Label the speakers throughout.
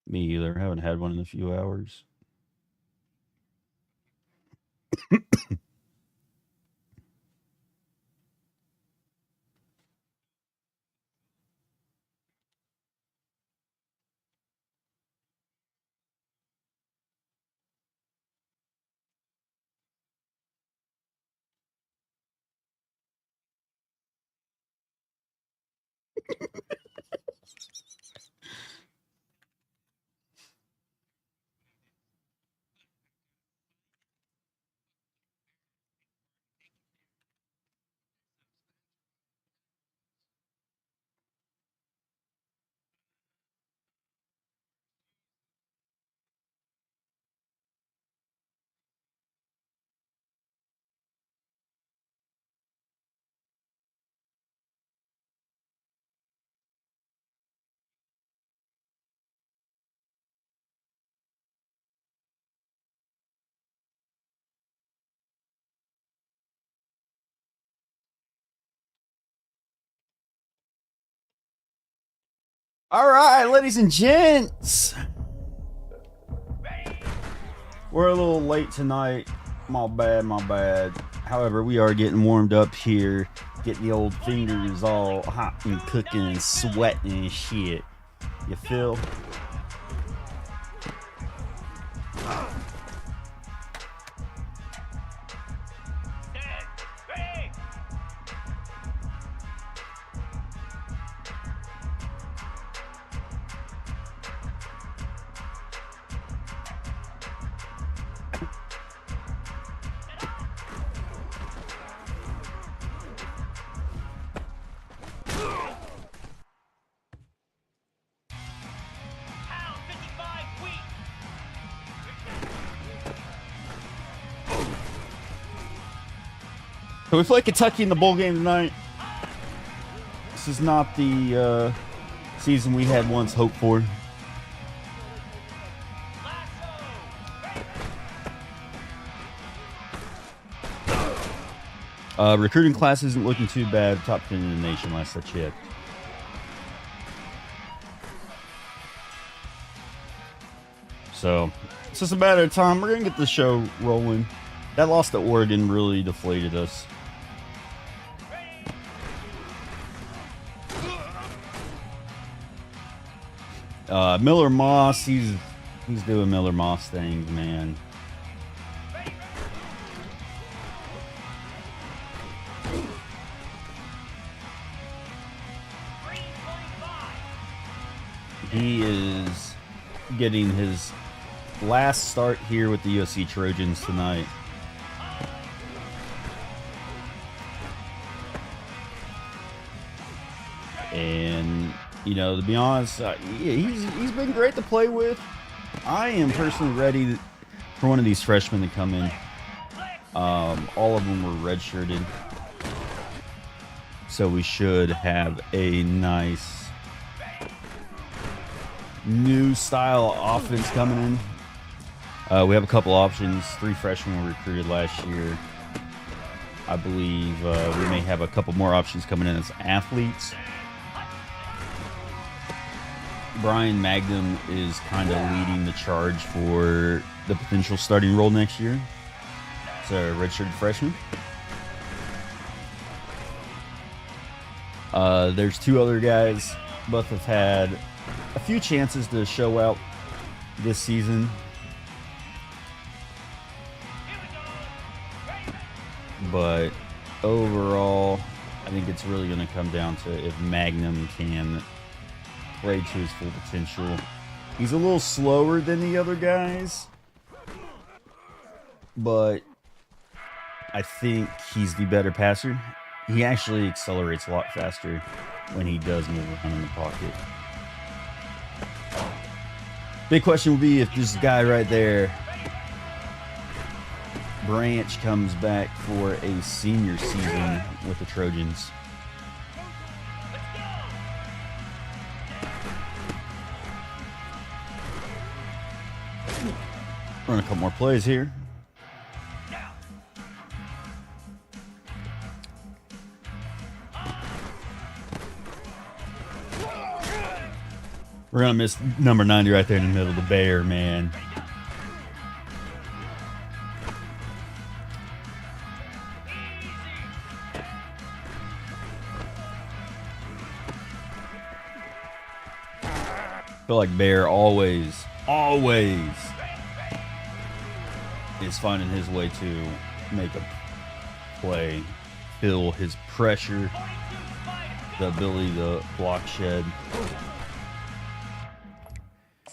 Speaker 1: Me either. Haven't had one in a few hours. All right, ladies and gents. We're a little late tonight. My bad, my bad. However, we are getting warmed up here, getting the old fingers all hot and cooking and sweating and shit. You feel? So we play Kentucky in the bowl game tonight. This is not the season we had once hoped for. Recruiting class isn't looking too bad. Top 10 in the nation last I checked. So it's just a matter of time. We're going to get the show rolling. That loss to Oregon really deflated us. Miller Moss, he's doing Miller Moss things, man. He is getting his last start here with the USC Trojans tonight. And, you know, to be honest, he's been great to play with. I am personally ready for one of these freshmen to come in. All of them were redshirted. So we should have a nice new style offense coming in. We have a couple options. 3 freshmen were recruited last year. I believe we may have a couple more options coming in as athletes. Brian Magnum is kind of leading the charge for the potential starting role next year. It's a redshirt freshman. There's 2 other guys. Both have had a few chances to show out this season. But overall, I think it's really going to come down to if Magnum can play to his full potential. He's a little slower than the other guys, but I think he's the better passer. He actually accelerates a lot faster when he does move around in the pocket. Big question will be if this guy right there, Branch, comes back for a senior season with the Trojans. Run a couple more plays here. We're going to miss number 90 right there in the middle. The bear, man. I feel like Bear always is finding his way to make a play, feel his pressure, the ability to block shed,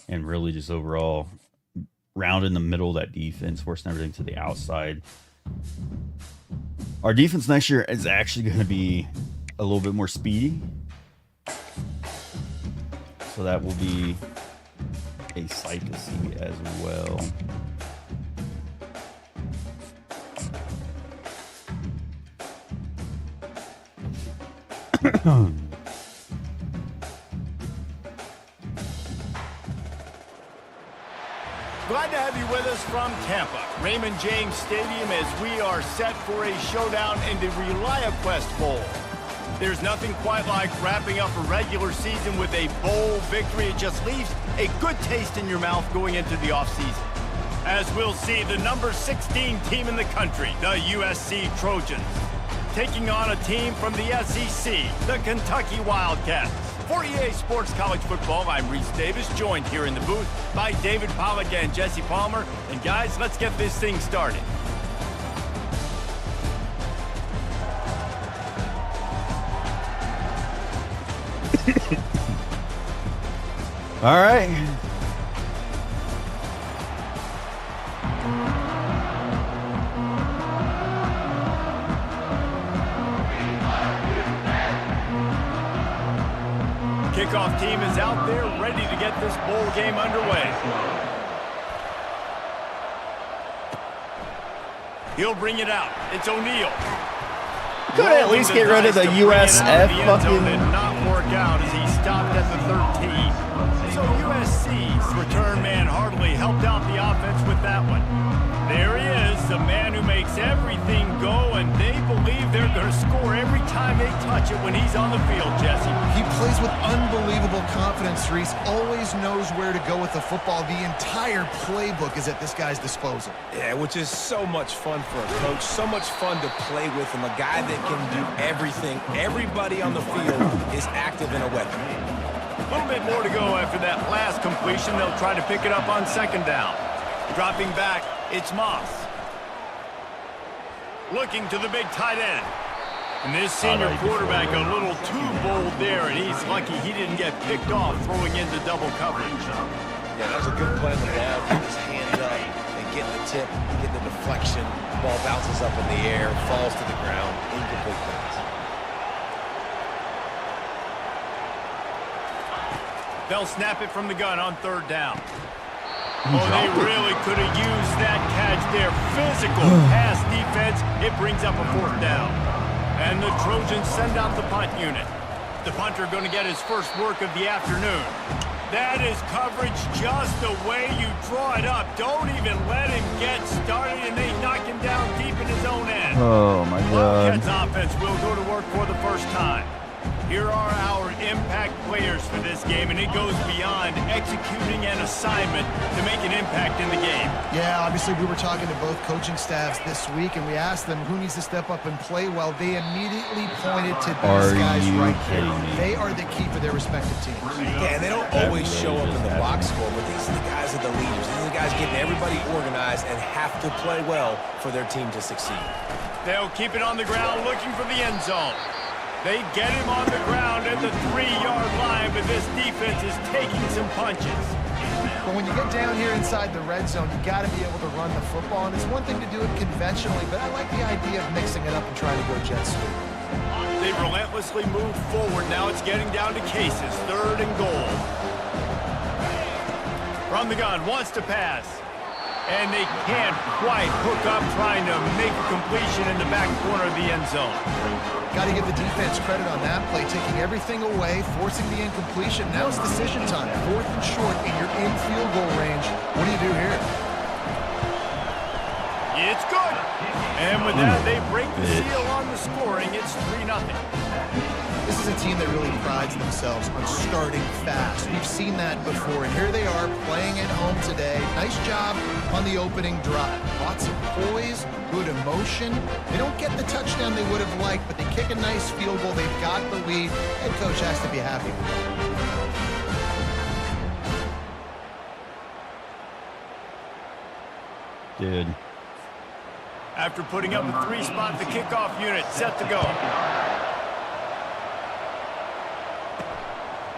Speaker 1: and really just overall round in the middle of that defense, forcing everything to the outside. Our defense next year is actually going to be a little bit more speedy. So that will be a sight to see as well.
Speaker 2: Glad to have you with us from Tampa, Raymond James Stadium, as we are set for a showdown in the ReliaQuest Bowl. There's nothing quite like wrapping up a regular season with a bowl victory. It just leaves a good taste in your mouth going into the offseason. As we'll see, the number 16 team in the country, the USC Trojans, taking on a team from the SEC, the Kentucky Wildcats. For EA Sports College Football, I'm Reese Davis, joined here in the booth by David Pollack and Jesse Palmer. And guys, let's get this thing started.
Speaker 1: All right.
Speaker 2: Kickoff team is out there ready to get this bowl game underway. He'll bring it out. It's O'Neal.
Speaker 1: Could at least get rid of the USF fucking...
Speaker 2: did not work out as he stopped at the 13. So USC's return man hardly helped out the offense with that one. There he is, the man who makes everything go, and they believe they're going to score every time they touch it when he's on the field, Jesse.
Speaker 3: He plays with unbelievable confidence, Reese. Always knows where to go with the football. The entire playbook is at this guy's disposal.
Speaker 4: Yeah, which is so much fun for a coach, so much fun to play with him, a guy that can do everything. Everybody on the field is active in a weapon.
Speaker 2: A little bit more to go after that last completion. They'll try to pick it up on second down. Dropping back, it's Moss. Looking to the big tight end. And this senior quarterback a little too bold there, and he's lucky he didn't get picked off throwing into double coverage.
Speaker 4: Yeah, that was a good play on the ball. Get his hand up and get the tip, get the deflection. Ball bounces up in the air, falls to the ground, incomplete pass.
Speaker 2: They'll snap it from the gun on third down. Oh, they really could have used that catch there. Physical pass defense. It brings up a fourth down. And the Trojans send out the punt unit. The punter going to get his first work of the afternoon. That is coverage just the way you draw it up. Don't even let him get started, and they knock him down deep in his own end.
Speaker 1: Oh, my God.
Speaker 2: Wildcats offense will go to work for the first time. Here are our impact players for this game, and it goes beyond executing an assignment to make an impact in the game.
Speaker 3: Yeah, obviously we were talking to both coaching staffs this week, and we asked them who needs to step up and play well. They immediately pointed to these guys right here. They are the key for their respective teams.
Speaker 4: Yeah, and they don't always show up in the box score, but these are the guys that are the leaders. These are the guys getting everybody organized and have to play well for their team to succeed.
Speaker 2: They'll keep it on the ground looking for the end zone. They get him on the ground at the 3-yard line, but this defense is taking some punches.
Speaker 3: But when you get down here inside the red zone, you got to be able to run the football. And it's one thing to do it conventionally, but I like the idea of mixing it up and trying to go jet sweep.
Speaker 2: They relentlessly move forward. Now it's getting down to Cases, third and goal. From the gun, wants to pass. And they can't quite hook up trying to make a completion in the back corner of the end zone.
Speaker 3: Got to give the defense credit on that play, taking everything away, forcing the incompletion. Now it's decision time. 4th and short, and you're in field goal range. What do you do here?
Speaker 2: It's good. And with that, they break the seal on the scoring. It's 3-0.
Speaker 3: This is a team that really prides themselves on starting fast. We've seen that before, and here they are playing at home today. Nice job on the opening drive. Lots of poise, good emotion. They don't get the touchdown they would have liked, but they kick a nice field goal. They've got the lead. Head coach has to be happy with it.
Speaker 1: Dude.
Speaker 2: After putting up a 3-spot, the kickoff unit set to go.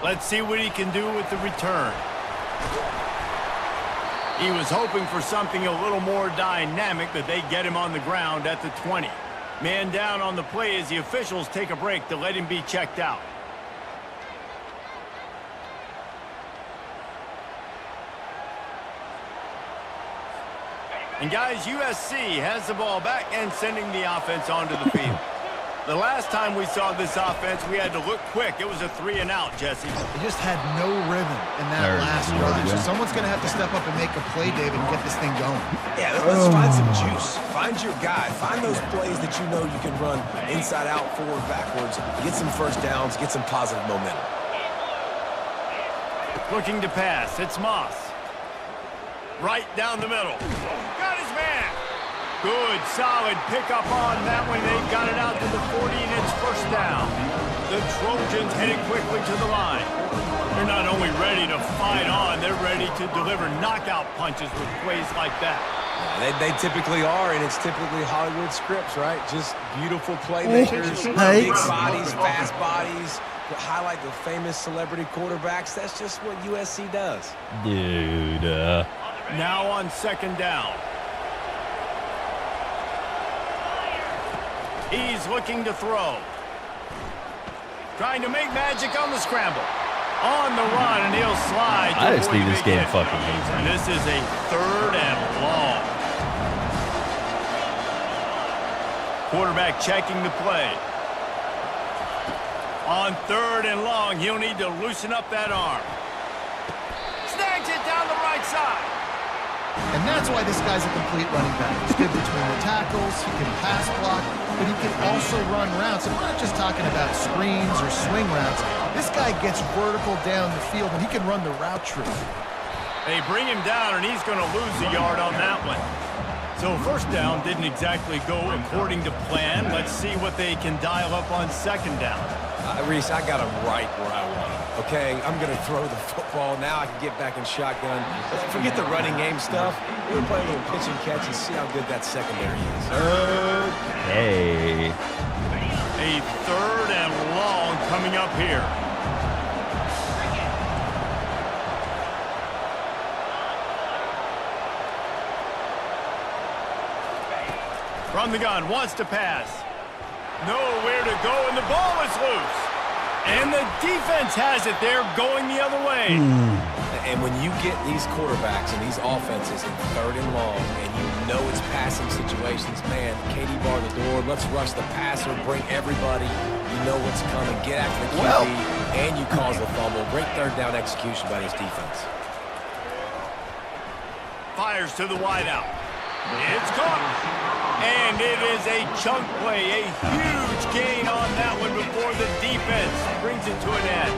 Speaker 2: Let's see what he can do with the return. He was hoping for something a little more dynamic, but they get him on the ground at the 20. Man down on the play as the officials take a break to let him be checked out. And guys, USC has the ball back and sending the offense onto the field. The last time we saw this offense, we had to look quick. It was a 3-and-out, Jesse.
Speaker 3: They just had no rhythm in that last drive. So someone's going to have to step up and make a play, David, and get this thing going.
Speaker 4: Yeah, let's find some juice. Find your guy. Find those plays that you know you can run inside out, forward, backwards. Get some first downs. Get some positive momentum.
Speaker 2: Looking to pass. It's Moss. Right down the middle. Got his man. Good, solid pickup on that one. They got it out to the 40, and it's first down. The Trojans heading quickly to the line. They're not only ready to fight on, they're ready to deliver knockout punches with plays like that.
Speaker 4: Yeah, they typically are, and it's typically Hollywood scripts, right? Just beautiful playmakers, big bodies, fast bodies. Highlight the famous celebrity quarterbacks. That's just what USC does.
Speaker 1: Dude.
Speaker 2: Now on second down. He's looking to throw. Trying to make magic on the scramble. On the run, and he'll slide.
Speaker 1: I just think this game fucking hates me.
Speaker 2: This is a 3rd and long. Quarterback checking the play. On 3rd and long, he'll need to loosen up that arm. Snags it down the right side.
Speaker 3: And that's why this guy's a complete running back. He's good between the tackles, he can pass block, but he can also run routes. And we're not just talking about screens or swing routes. This guy gets vertical down the field, and he can run the route tree.
Speaker 2: They bring him down, and he's going to lose a yard on that one. So first down didn't exactly go according to plan. Let's see what they can dial up on second down.
Speaker 4: Reese, I got him right where I want him. Okay, I'm going to throw the football. Now I can get back in shotgun. Forget the running game stuff. We're going to play a little pitch and catch and see how good that secondary is.
Speaker 1: Hey.
Speaker 2: A 3rd and long coming up here. From the gun, wants to pass. Nowhere to go, and the ball is loose. And the defense has it. They're going the other way.
Speaker 4: And when you get these quarterbacks and these offenses in 3rd and long, and you know it's passing situations, man, Katie bar the door, let's rush the passer, bring everybody. You know what's coming. Get after the QB, and you cause the fumble. Great 3rd down execution by this defense.
Speaker 2: Fires to the wideout. It's caught. And it is a chunk play, a huge gain on that one before the defense brings it to an end.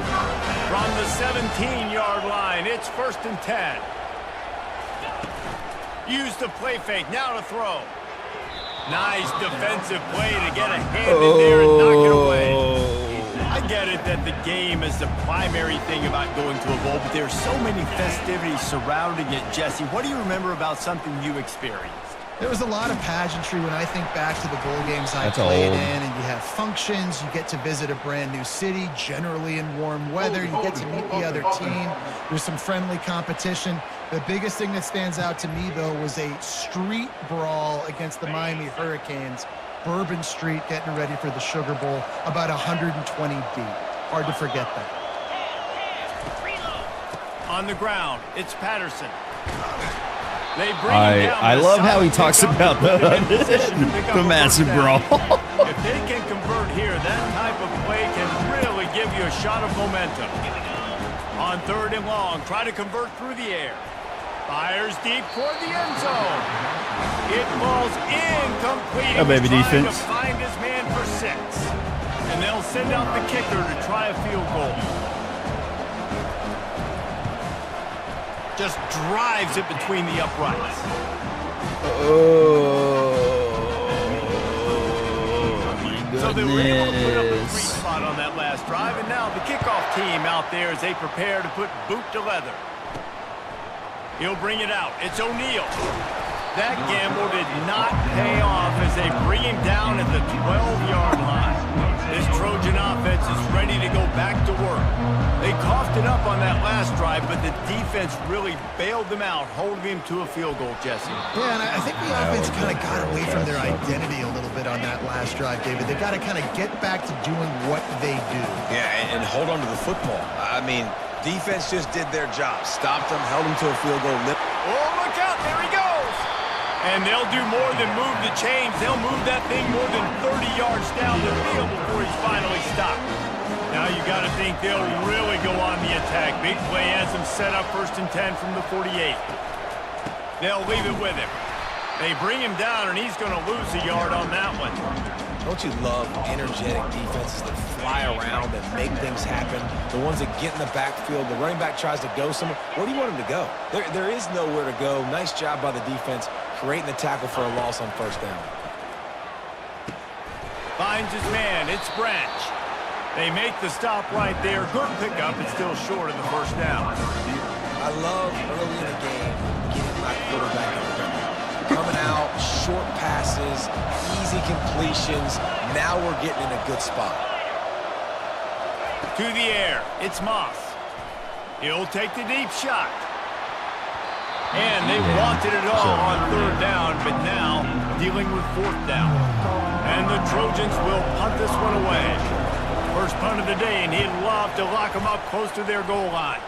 Speaker 2: From the 17-yard line, it's 1st and 10. Use the play fake, now to throw. Nice defensive play to get a hand in there and knock it away. I get it that the game is the primary thing about going to a bowl, but there's so many festivities surrounding it, Jesse. What do you remember about something you experienced?
Speaker 3: There was a lot of pageantry when I think back to the bowl games I played in, and you have functions, you get to visit a brand new city, generally in warm weather, you get to meet the other team, there's some friendly competition. The biggest thing that stands out to me, though, was a street brawl against the Miami Hurricanes, Bourbon Street, getting ready for the Sugar Bowl, about 120 deep. Hard to forget that.
Speaker 2: On the ground, it's Patterson.
Speaker 1: I love how he talks about the massive brawl.
Speaker 2: If they can convert here, that type of play can really give you a shot of momentum. On 3rd and long, try to convert through the air. Fires deep toward the end zone. It falls incomplete.
Speaker 1: Oh, baby, defense.
Speaker 2: To find his man for 6. and they'll send out the kicker to try a field goal. Just drives it between the uprights. So they were able to put up a free spot on that last drive, and now the kickoff team out there as they prepare to put boot to leather. He'll bring it out. It's O'Neal. That gamble did not pay off as they bring him down at the 12-yard line. This Trojan offense is ready to go back to work. They coughed it up on that last drive, but the defense really bailed them out, holding him to a field goal, Jesse.
Speaker 3: Yeah, and I think the offense kind of got away from their identity a little bit on that last drive, David. They got to kind of get back to doing what they do.
Speaker 4: Yeah, and hold on to the football. I mean, defense just did their job. Stopped them, held them to a field goal.
Speaker 2: Oh, look out. There he goes. And they'll do more than move the chains. They'll move that thing more than 30 yards down the field before he's finally stopped. Now you got to think they'll really go on the attack. Big play has them set up 1st and 10 from the 48. They'll leave it with him. They bring him down, and he's going to lose a yard on that one.
Speaker 4: Don't you love energetic defenses that fly around and make things happen? The ones that get in the backfield, the running back tries to go somewhere. Where do you want him to go? There is nowhere to go. Nice job by the defense creating the tackle for a loss on 1st down.
Speaker 2: Finds his man. It's Branch. They make the stop right there. Good pickup. It's still short of the 1st down.
Speaker 4: I love early in the game getting my quarterback in the rhythm. Coming out, short passes, easy completions. Now we're getting in a good spot.
Speaker 2: To the air. It's Moss. He'll take the deep shot. And they wanted it all on 3rd down, but now dealing with 4th down. And the Trojans will punt this one away. First punt of the day, and he'd love to lock them up close to their goal line.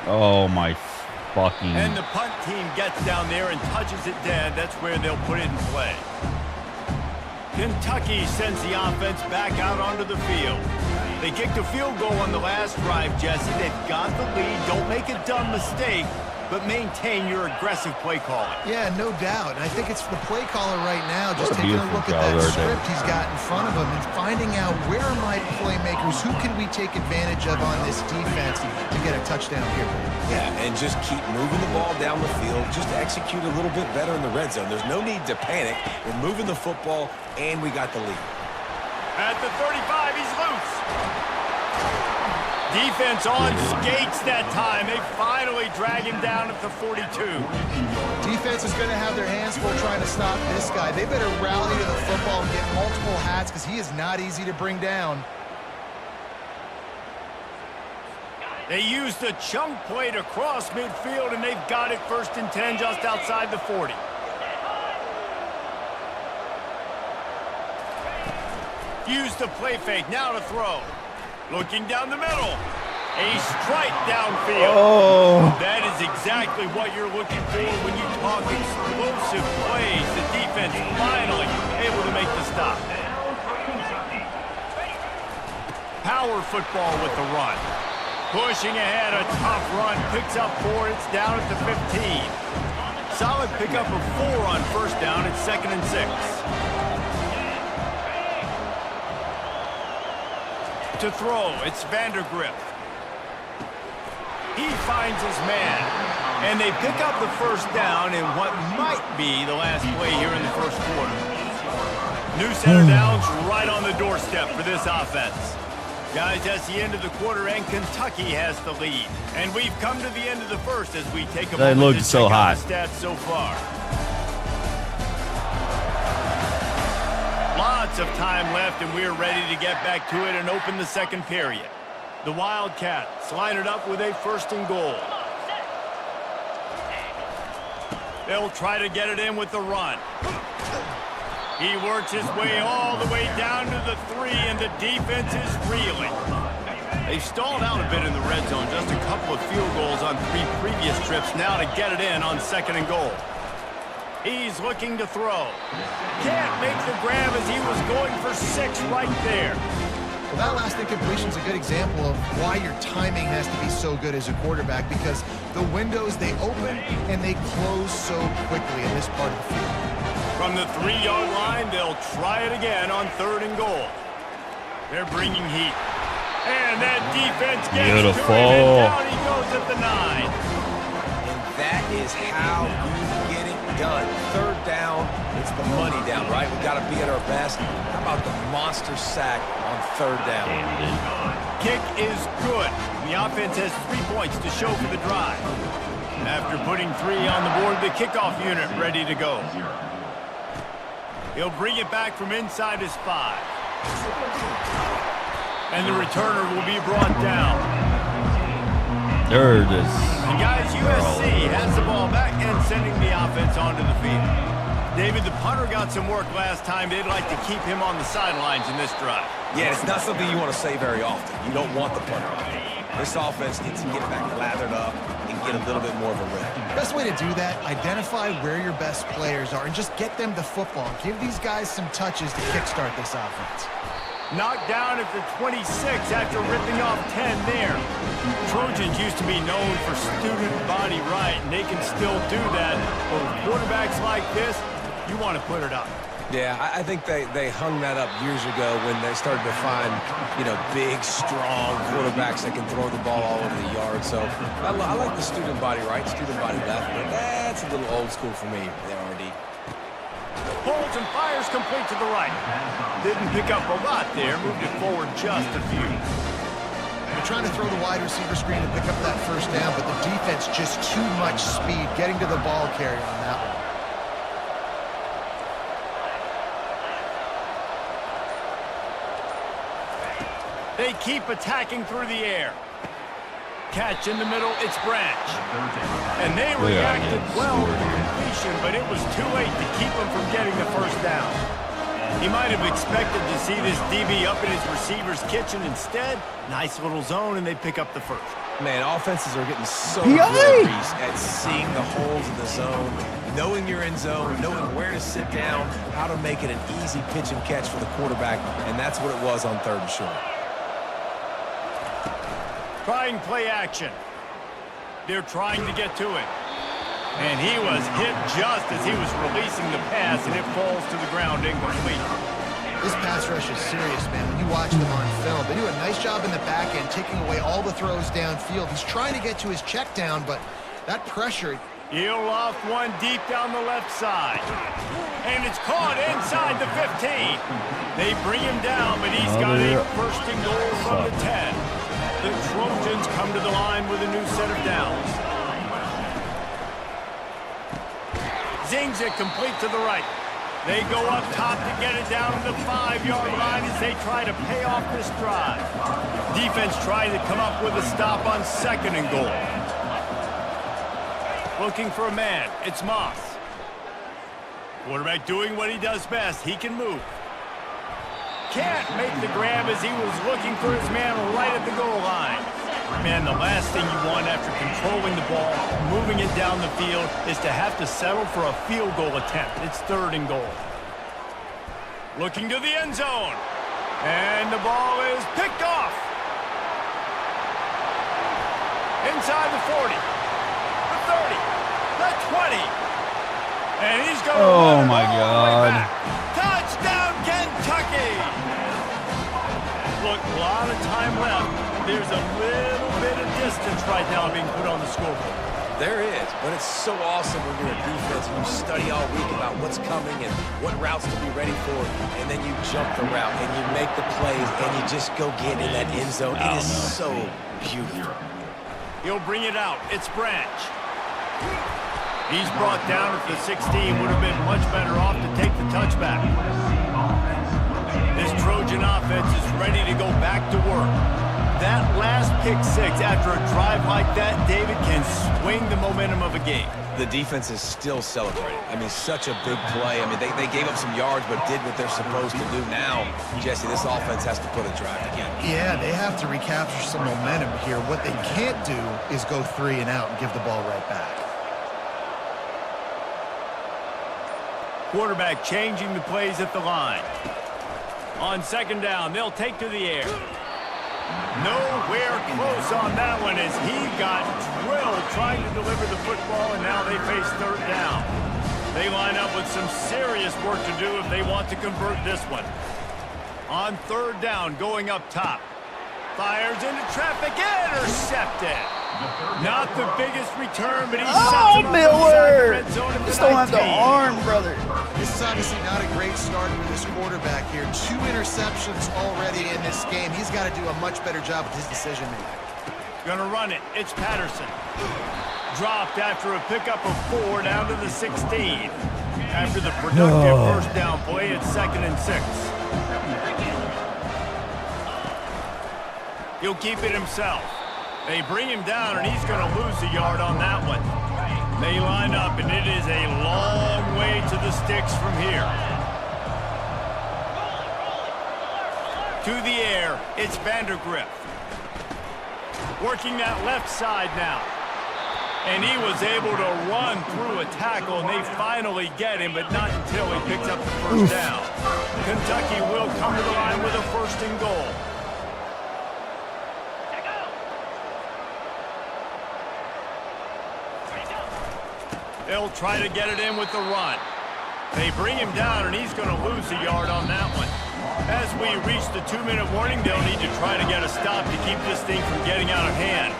Speaker 1: Oh, my fucking...
Speaker 2: And the punt team gets down there and touches it dead. That's where they'll put it in play. Kentucky sends the offense back out onto the field. They kicked a field goal on the last drive, Jesse. They've got the lead. Don't make a dumb mistake, but maintain your aggressive play calling.
Speaker 3: Yeah, no doubt. And I think it's the play caller right now just taking a look at that script he's got in front of him and finding out where are my playmakers, who can we take advantage of on this defense to get a touchdown here.
Speaker 4: Yeah, and just keep moving the ball down the field. Just execute a little bit better in the red zone. There's no need to panic. We're moving the football, and we got the lead.
Speaker 2: At the 35, he's loose. Defense on skates that time. They finally drag him down at the 42.
Speaker 3: Defense is going to have their hands full trying to stop this guy. They better rally to the football and get multiple hats because he is not easy to bring down.
Speaker 2: They use the chunk play to cross midfield, and they've got it 1st and 10 just outside the 40. Use the play fake, now to throw. Looking down the middle. A strike downfield.
Speaker 1: Oh.
Speaker 2: That is exactly what you're looking for when you talk explosive plays. The defense finally able to make the stop. Power football with the run. Pushing ahead, a tough run. Picks up 4. It's down at the 15. Solid pickup of 4 on 1st down. It's 2nd and 6. To throw, it's Vandergrift. He finds his man, and they pick up the 1st down in what might be the last play here in the 1st quarter. New center downs right on the doorstep for this offense. Guys, that's the end of the quarter, and Kentucky has the lead. And we've come to the end of the 1st as we take a moment to check out the stats so far. Lots of time left, and we're ready to get back to it and open the 2nd period. The Wildcats line it up with a 1st and goal. They'll try to get it in with the run. He works his way all the way down to the 3, and the defense is reeling. They've stalled out a bit in the red zone. Just a couple of field goals on 3 previous trips now to get it in on 2nd and goal. He's looking to throw. Can't make the grab as he was going for 6 right there.
Speaker 3: Well, that last incompletion is a good example of why your timing has to be so good as a quarterback, because the windows, they open and they close so quickly in this part of the field.
Speaker 2: From the 3-yard line, they'll try it again on 3rd and goal. They're bringing heat. And that defense gets to him, and down he goes at the 9.
Speaker 4: And that is how you get it done. 3rd down, it's the money down, right? We've got to be at our best. How about the monster sack on 3rd down?
Speaker 2: Kick is good. The offense has 3 points to show for the drive. After putting 3 on the board, the kickoff unit ready to go. He'll bring it back from inside his 5. And the returner will be brought down.
Speaker 1: There it is.
Speaker 2: And guys, USC has the ball back and sending the offense onto the field. David, the punter got some work last time. They'd like to keep him on the sidelines in this drive.
Speaker 4: Yeah, it's not something you want to say very often. You don't want the punter on there. This offense needs to get back lathered up and get a little bit more of a rip.
Speaker 3: Best way to do that, identify where your best players are and just get them the football. Give these guys some touches to kickstart this offense.
Speaker 2: Knocked down at the 26 after ripping off 10 there. Trojans used to be known for student body right, and they can still do that. But with quarterbacks like this, you want to put it up.
Speaker 4: Yeah, I think they hung that up years ago when they started to find, big, strong quarterbacks that can throw the ball all over the yard. So I like the student body right, student body left, but that's a little old school for me there, RD.
Speaker 2: Holds and fires complete to the right. Didn't pick up a lot there, moved it forward just a few.
Speaker 3: They're trying to throw the wide receiver screen to pick up that 1st down, but the defense just too much speed getting to the ball carrier on that one.
Speaker 2: They keep attacking through the air. Catch in the middle, it's Branch. And they reacted well to the completion, but it was too late to keep them from getting the 1st down. He might have expected to see this DB up in his receiver's kitchen. Instead, nice little zone, and they pick up the 1st.
Speaker 4: Man, offenses are getting so good, Reese, at seeing the holes in the zone, knowing you're in zone, knowing where to sit down, how to make it an easy pitch and catch for the quarterback, and that's what it was on 3rd and short.
Speaker 2: Trying play action. They're trying to get to him. And he was hit just as he was releasing the pass, and it falls to the ground incomplete.
Speaker 3: This pass rush is serious, man. When you watch them on film, they do a nice job in the back end, taking away all the throws downfield. He's trying to get to his check down, but that pressure...
Speaker 2: He'll loft one deep down the left side. And it's caught inside the 15. They bring him down, but he's got a 1st and goal from the 10. The Trojans come to the line with a new set of downs. Zings it complete to the right. They go up top to get it down to the 5-yard line as they try to pay off this drive. Defense trying to come up with a stop on 2nd and goal. Looking for a man. It's Moss. Quarterback doing what he does best. He can move. Can't make the grab as he was looking for his man right at the goal line. Man, the last thing you want after controlling the ball, moving it down the field, is to have to settle for a field goal attempt. It's 3rd and goal. Looking to the end zone. And the ball is picked off. Inside the 40. The 30. The 20. And he's going to
Speaker 1: oh
Speaker 2: run
Speaker 1: my
Speaker 2: it all
Speaker 1: God.
Speaker 2: the way back. Touchdown, Kentucky! Look, a lot of time left. There's a little bit of distance right now being put on the scoreboard.
Speaker 4: There is, but it's so awesome when you're a defense and you study all week about what's coming and what routes to be ready for, and then you jump the route and you make the plays and you just go get in that end zone. It is so beautiful.
Speaker 2: He'll bring it out. It's Branch. He's brought down at the 16. Would have been much better off to take the touchback. This Trojan offense is ready to go back to work. That last pick 6 after a drive like that, David, can swing the momentum of a game.
Speaker 4: The defense is still celebrating. I mean, such a big play. I mean, they gave up some yards but did what they're supposed to do. Now, Jesse, this offense has to put a drive together.
Speaker 3: Yeah, they have to recapture some momentum here. What they can't do is go 3 and out and give the ball right back.
Speaker 2: Quarterback changing the plays at the line. On 2nd down, they'll take to the air. Nowhere close on that one as he got drilled trying to deliver the football, and now they face 3rd down. They line up with some serious work to do if they want to convert this one. On third down, going up top. Fires into traffic, intercepted. Not the biggest return, but he's
Speaker 1: Miller! Just don't have the arm, brother.
Speaker 3: This is obviously not a great start for this quarterback here. 2 interceptions already in this game. He's got to do a much better job with his decision-making.
Speaker 2: Gonna run it. It's Patterson. Dropped after a pickup of 4 down to the 16. After the productive first down play, it's 2nd and 6. He'll keep it himself. They bring him down, and he's going to lose a yard on that one. They line up, and it is a long way to the sticks from here. To the air, it's Vandergriff. Working that left side now. And he was able to run through a tackle, and they finally get him, but not until he picks up the first down. Kentucky will come to the line with a 1st and goal. They'll try to get it in with the run. They bring him down, and he's going to lose a yard on that one. As we reach the 2-minute warning, they'll need to try to get a stop to keep this thing from getting out of hand.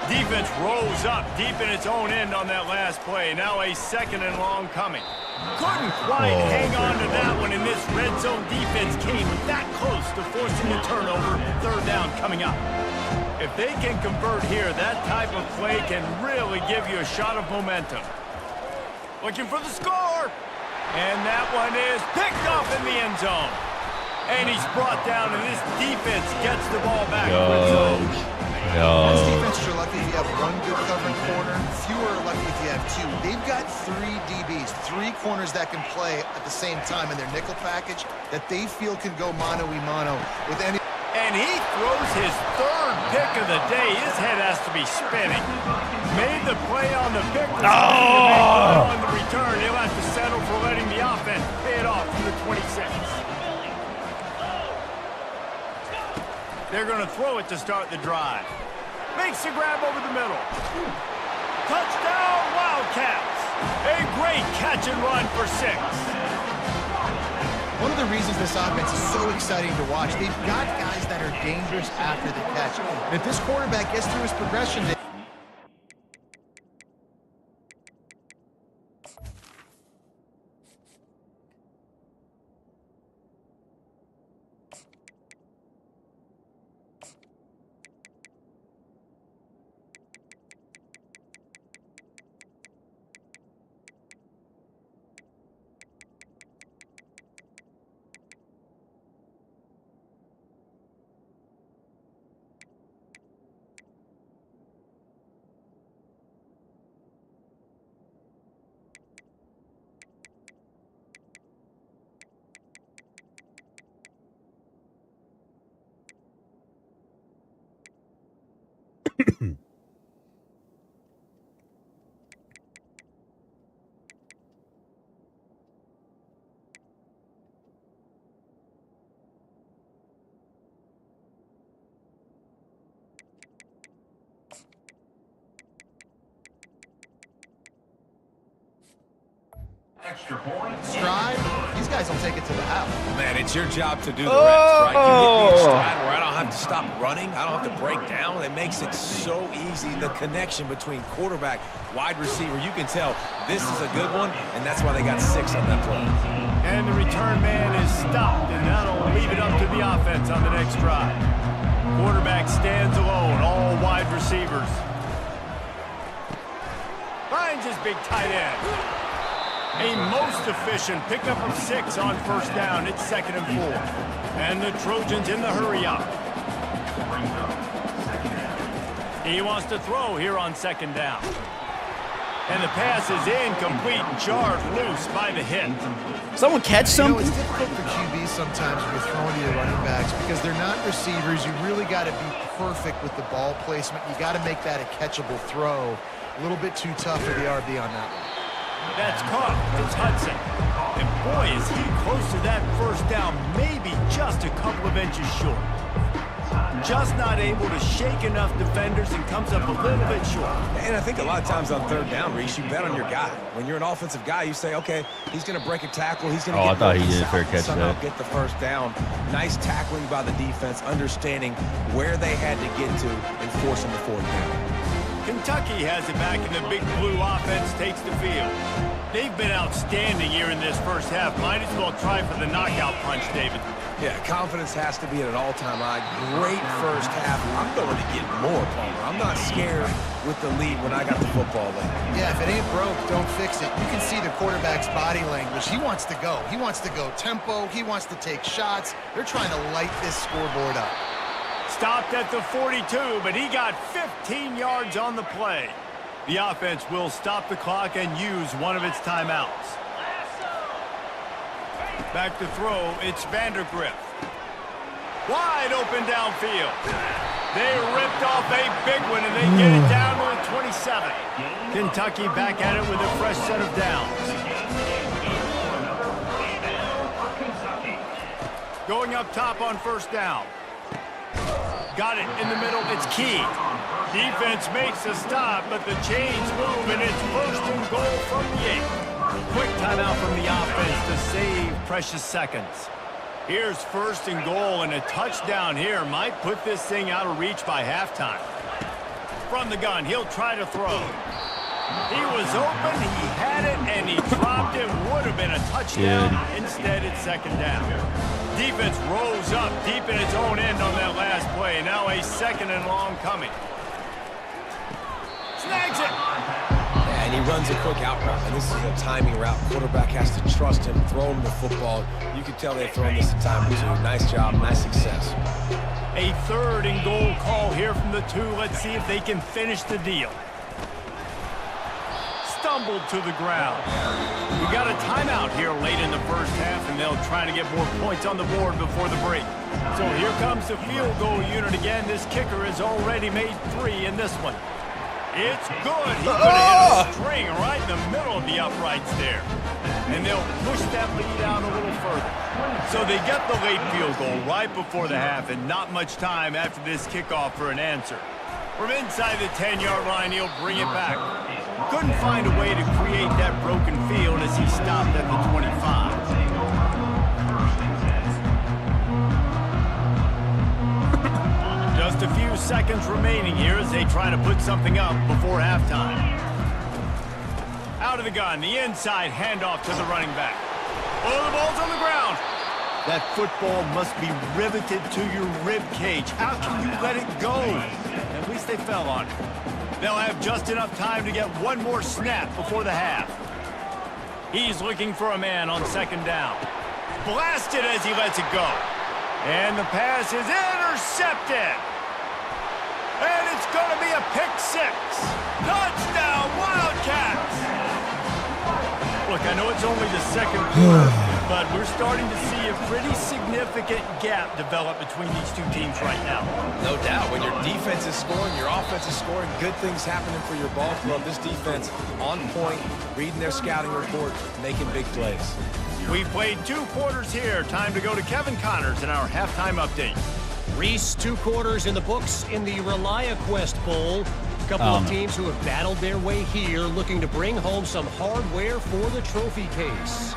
Speaker 2: Defense rose up deep in its own end on that last play. Now a 2nd and long coming. Couldn't quite hang on to that one, and this red zone defense came that close to forcing a turnover. 3rd down coming up. If they can convert here, that type of play can really give you a shot of momentum. Looking for the score. And that one is picked off in the end zone. And he's brought down, and this defense gets the ball back.
Speaker 3: Most defenses are lucky if you have 1 good covering corner. Fewer are lucky if you have 2. They've got 3 DBs, 3 corners that can play at the same time in their nickel package that they feel can go mano-a-mano with any.
Speaker 2: And he throws his 3rd pick of the day. His head has to be spinning. Made the play on the pick. On the return, he'll have to settle for letting the offense pay it off from the 26. They're going to throw it to start the drive. Makes the grab over the middle. Touchdown, Wildcats. A great catch and run for 6.
Speaker 3: One of the reasons this offense is so exciting to watch, they've got guys that are dangerous after the catch. And if this quarterback gets through his progression, stride, these guys will take it to the house.
Speaker 4: Man, it's your job to do the rest, right? You get me a stride where I don't have to stop running. I don't have to break down. It makes it so easy, the connection between quarterback, wide receiver. You can tell this is a good one, and that's why they got 6 on that play.
Speaker 2: And the return man is stopped, and that'll leave it up to the offense on the next drive. Quarterback stands alone, all wide receivers. Finds his big tight end. A most efficient pickup of 6 on first down. It's 2nd and 4. And the Trojans in the hurry up. He wants to throw here on 2nd down. And the pass is incomplete, jarred loose by the hit.
Speaker 1: Someone catch something?
Speaker 3: You know, it's difficult for QBs sometimes when you're throwing to your running backs because they're not receivers. You really got to be perfect with the ball placement. You got to make that a catchable throw. A little bit too tough for the RB on that one.
Speaker 2: That's caught. It's Hudson. And boy, is he close to that first down, maybe just a couple of inches short. Just not able to shake enough defenders and comes up a little bit short.
Speaker 4: And I think a lot of times on third down, Reese, you bet on your guy. When you're an offensive guy, you say, okay, he's going to break a tackle. He's going to
Speaker 1: I thought he did a fair catch
Speaker 4: somehow
Speaker 1: that.
Speaker 4: get the first down. Nice tackling by the defense, understanding where they had to get to and forcing the fourth down.
Speaker 2: Kentucky has it back, and the Big Blue offense takes the field. They've been outstanding here in this first half. Might as well try for the knockout punch, David.
Speaker 4: Yeah, confidence has to be at an all-time high. Great first half. I'm going to get more, Palmer. I'm not scared with the lead when I got the football late.
Speaker 3: Yeah, if it ain't broke, don't fix it. You can see the quarterback's body language. He wants to go. He wants to go tempo. He wants to take shots. They're trying to light this scoreboard up.
Speaker 2: Stopped at the 42, but he got 15 yards on the play. The offense will stop the clock and use one of its timeouts. Back to throw, it's Vandergriff. Wide open downfield. They ripped off a big one, and they get it down to the 27. Kentucky back at it with a fresh set of downs. Going up top on first down. Got it in the middle. It's Key. Defense makes a stop, but the chains move, and it's first and goal from the 8. Quick timeout from the offense to save precious seconds. Here's first and goal, and a touchdown here might put this thing out of reach by halftime. From the gun, he'll try to throw. He was open, he had it, and he dropped it. Would have been a touchdown. Instead, it's second down. Defense rose up deep in its own end on that last play. Now a second and long coming. Snags it.
Speaker 4: Yeah, and he runs a quick out route, and this is a timing route. Quarterback has to trust him, throw him the football. You can tell they've thrown this a time or two. Nice job, nice success.
Speaker 2: A third and goal call here from the 2. Let's see if they can finish the deal. Stumbled to the ground. We got a timeout here late in the first half, and they'll try to get more points on the board before the break. So here comes the field goal unit again. This kicker has already made 3 in this one. It's good. He could have hit a string right in the middle of the uprights there. And they'll push that lead out a little further. So they get the late field goal right before the half, and not much time after this kickoff for an answer. From inside the 10-yard line, he'll bring it back. Couldn't find a way to create that broken field as he stopped at the 25. Just a few seconds remaining here as they try to put something up before halftime. Out of the gun, the inside handoff to the running back. Oh, the ball's on the ground. That football must be riveted to your rib cage. How can you let it go? At least they fell on it. They'll have just enough time to get one more snap before the half. He's looking for a man on second down. Blasted as he lets it go. And the pass is intercepted. And it's going to be a pick 6. Touchdown, Wildcats! Look, I know it's only the second quarter, but we're starting to see a pretty significant gap develop between these two teams right now.
Speaker 4: No doubt. When your defense is scoring, your offense is scoring, good things happening for your ball club. This defense on point, reading their scouting report, making big plays.
Speaker 2: We've played 2 quarters here. Time to go to Kevin Connors in our halftime update.
Speaker 5: Reese, 2 quarters in the books in the ReliaQuest Bowl. A couple of teams who have battled their way here, looking to bring home some hardware for the trophy case.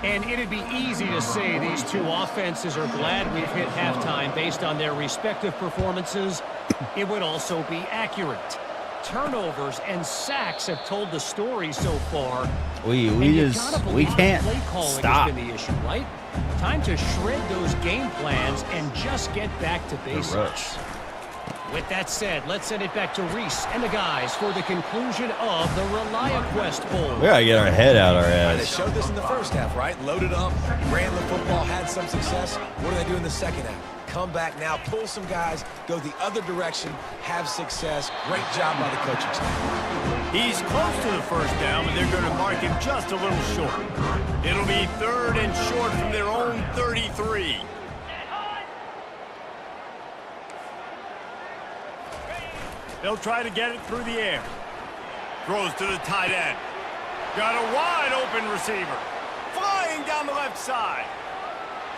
Speaker 5: And it'd be easy to say these 2 offenses are glad we've hit halftime based on their respective performances. It would also be accurate. Turnovers and sacks have told the story so far.
Speaker 1: We can't stop.
Speaker 5: Has been the issue, right? Time to shred those game plans and just get back to basics. With that said, let's send it back to Reese and the guys for the conclusion of the ReliaQuest Bowl.
Speaker 1: We gotta get our head out our
Speaker 4: They
Speaker 1: ass.
Speaker 4: showed this in the first half, right? Loaded up, ran the football, had some success. What do they do in the second half? Come back now, pull some guys, go the other direction, have success. Great job by the coaching staff.
Speaker 2: He's close to the first down, but they're going to mark him just a little short. It'll be 3rd and short from their own 33. They'll try to get it through the air. Throws to the tight end. Got a wide open receiver. Flying down the left side.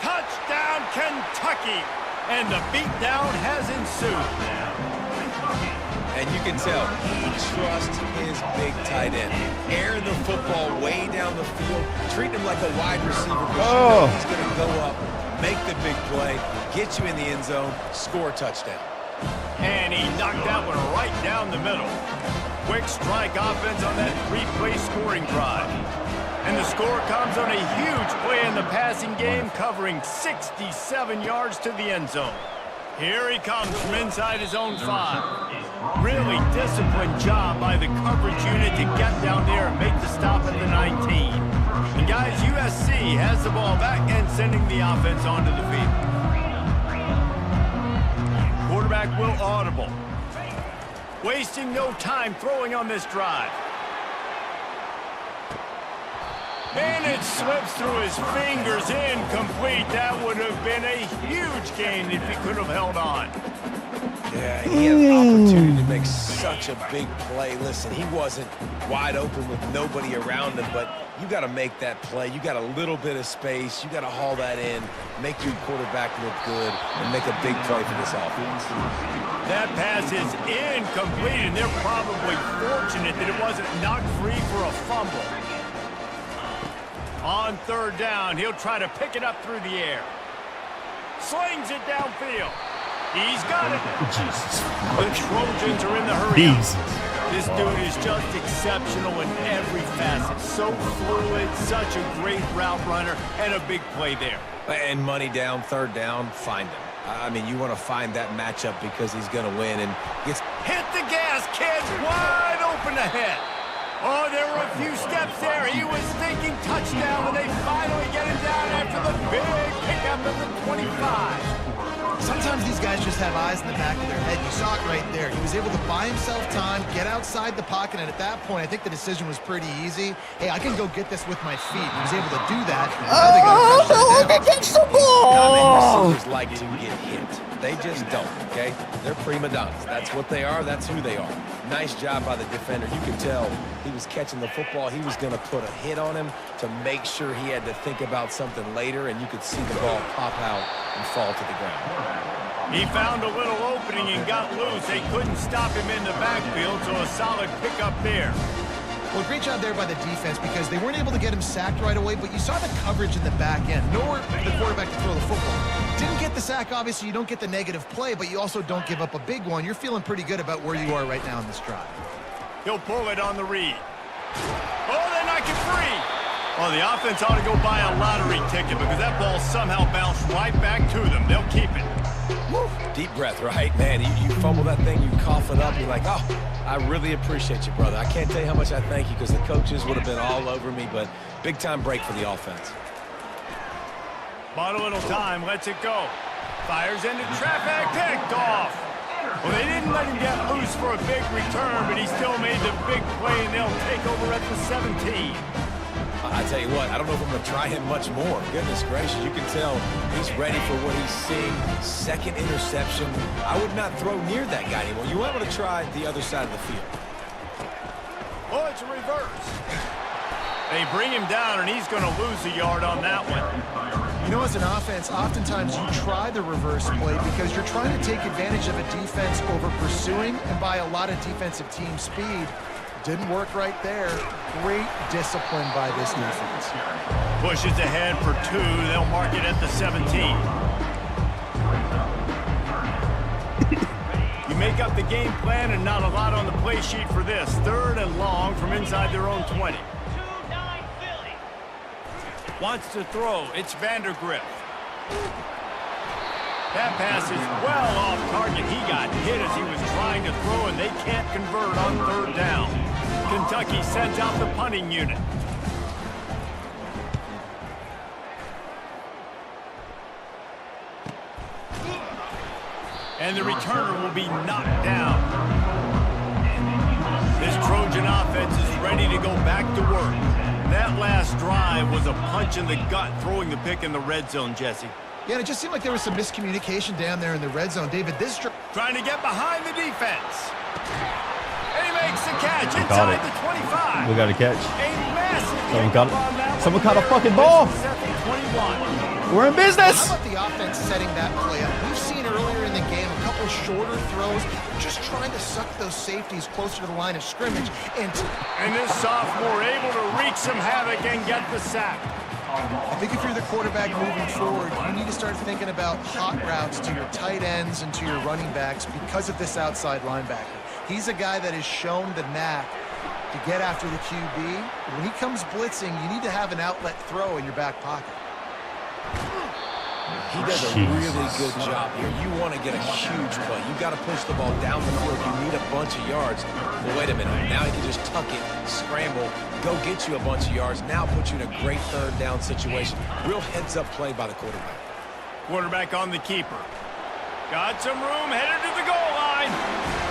Speaker 2: Touchdown, Kentucky. And the beatdown has ensued.
Speaker 4: And you can tell he trusts his big tight end. Airing the football way down the field, treating him like a wide receiver. Because he's going to go up, make the big play, get you in the end zone, score a touchdown.
Speaker 2: And he knocked that one right down the middle. Quick strike offense on that 3-play scoring drive. And the score comes on a huge play in the passing game, covering 67 yards to the end zone. Here he comes from inside his own 5. Really disciplined job by the coverage unit to get down there and make the stop at the 19. And guys, USC has the ball back and sending the offense onto the field. Quarterback will audible. Wasting no time throwing on this drive. And it slips through his fingers, incomplete. That would have been a huge gain if he could have held on.
Speaker 4: Yeah, he had an opportunity to make such a big play. Listen, he wasn't wide open with nobody around him, but you got to make that play. You got a little bit of space. You got to haul that in, make your quarterback look good, and make a big play for this offense.
Speaker 2: That pass is incomplete, and they're probably fortunate that it wasn't knocked free for a fumble. On third down, he'll try to pick it up through the air. Slings it downfield. He's got it.
Speaker 1: Jesus.
Speaker 2: The Trojans are in the hurry. This dude is just exceptional in every facet. So fluid, such a great route runner, and a big play there.
Speaker 4: And money down, third down, find him. I mean, you want to find that matchup because he's going to win and gets...
Speaker 2: Hit the gas, kid. Wide open ahead. Oh, there were a few steps there. He was thinking touchdown, and they finally get him down after the big pickup at the 25.
Speaker 3: Sometimes these guys just have eyes in the back of their head. You saw it right there. He was able to buy himself time, get outside the pocket, and at that point, I think the decision was pretty easy. Hey, I can go get this with my feet. He was able to do that.
Speaker 1: Oh, they catch the ball!
Speaker 4: Receivers like to get hit. They just don't, okay? They're prima donnas. That's what they are. That's who they are. Nice job by the defender. You could tell he was catching the football. He was going to put a hit on him to make sure he had to think about something later, and you could see the ball pop out and fall to the ground.
Speaker 2: He found a little opening and got loose. They couldn't stop him in the backfield, so a solid pickup there.
Speaker 3: Well, great job there by the defense because they weren't able to get him sacked right away, but you saw the coverage in the back end. Nowhere for the quarterback to throw the football. Didn't get the sack, obviously. You don't get the negative play, but you also don't give up a big one. You're feeling pretty good about where you are right now in this drive.
Speaker 2: He'll pull it on the read. Oh, they knock it free. Well, the offense ought to go buy a lottery ticket because that ball somehow bounced right back to them. They'll keep it.
Speaker 4: Woo. Deep breath, right, man? You fumble that thing, you cough it up, you're like, oh, I really appreciate you, brother. I can't tell you how much I thank you because the coaches would have been all over me, but big-time break for the offense.
Speaker 2: Bought a little time, lets it go. Fires into traffic, picked off. Well, they didn't let him get loose for a big return, but he still made the big play, and they'll take over at the 17.
Speaker 4: I tell you what, I don't know if I'm going to try him much more. Goodness gracious, you can tell he's ready for what he's seeing. Second interception. I would not throw near that guy anymore. You want to try the other side of the field.
Speaker 2: Oh, it's a reverse. They bring him down, and he's going to lose a yard on that one.
Speaker 3: You know, as an offense, oftentimes you try the reverse play because you're trying to take advantage of a defense over pursuing and by a lot of defensive team speed. Didn't work right there. Great discipline by this defense.
Speaker 2: Pushes ahead for 2. They'll mark it at the 17. You make up the game plan and not a lot on the play sheet for this. 3rd and long from inside their own 20. Wants to throw. It's Vandergriff. That pass is well off target. He got hit as he was trying to throw, and they can't convert on 3rd down. Kentucky sends out the punting unit. And the returner will be knocked down. This Trojan offense is ready to go back to work. That last drive was a punch in the gut, throwing the pick in the red zone, Jesse.
Speaker 3: Yeah, and it just seemed like there was some miscommunication down there in the red zone. David, this...
Speaker 2: Trying to get behind the defense. And he makes the catch inside the 25.
Speaker 1: We got a catch.
Speaker 2: A massive
Speaker 1: Someone got
Speaker 2: on that
Speaker 1: it. Someone
Speaker 2: one.
Speaker 1: caught a fucking ball.
Speaker 2: 21.
Speaker 1: We're in business.
Speaker 3: How about the offense setting that play up? We've seen it couple shorter throws, just trying to suck those safeties closer to the line of scrimmage. And
Speaker 2: this sophomore able to wreak some havoc and get the sack.
Speaker 3: I think if you're the quarterback moving forward, you need to start thinking about hot routes to your tight ends and to your running backs because of this outside linebacker. He's a guy that has shown the knack to get after the QB. When he comes blitzing, you need to have an outlet throw in your back pocket.
Speaker 4: He does a really good job here. You want to get a huge play. You got to push the ball down the field. You need a bunch of yards. Well, wait a minute. Now he can just tuck it, scramble, go get you a bunch of yards. Now put you in a great third down situation. Real heads-up play by the quarterback.
Speaker 2: Quarterback on the keeper. Got some room, headed to the goal line.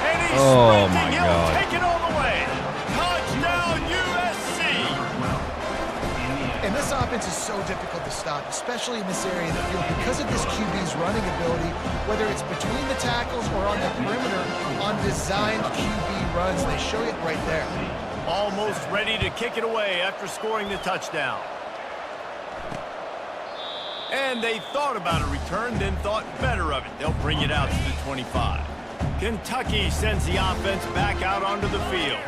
Speaker 2: And he's sprinting. He'll take it all the way. Touchdown, USC.
Speaker 3: And this offense is so difficult to stop, especially in this area of the field, because of this QB's running ability, whether it's between the tackles or on the perimeter, on designed QB runs. They show it right there.
Speaker 2: Almost ready to kick it away after scoring the touchdown. And they thought about a return, then thought better of it. They'll bring it out to the 25. Kentucky sends the offense back out onto the field.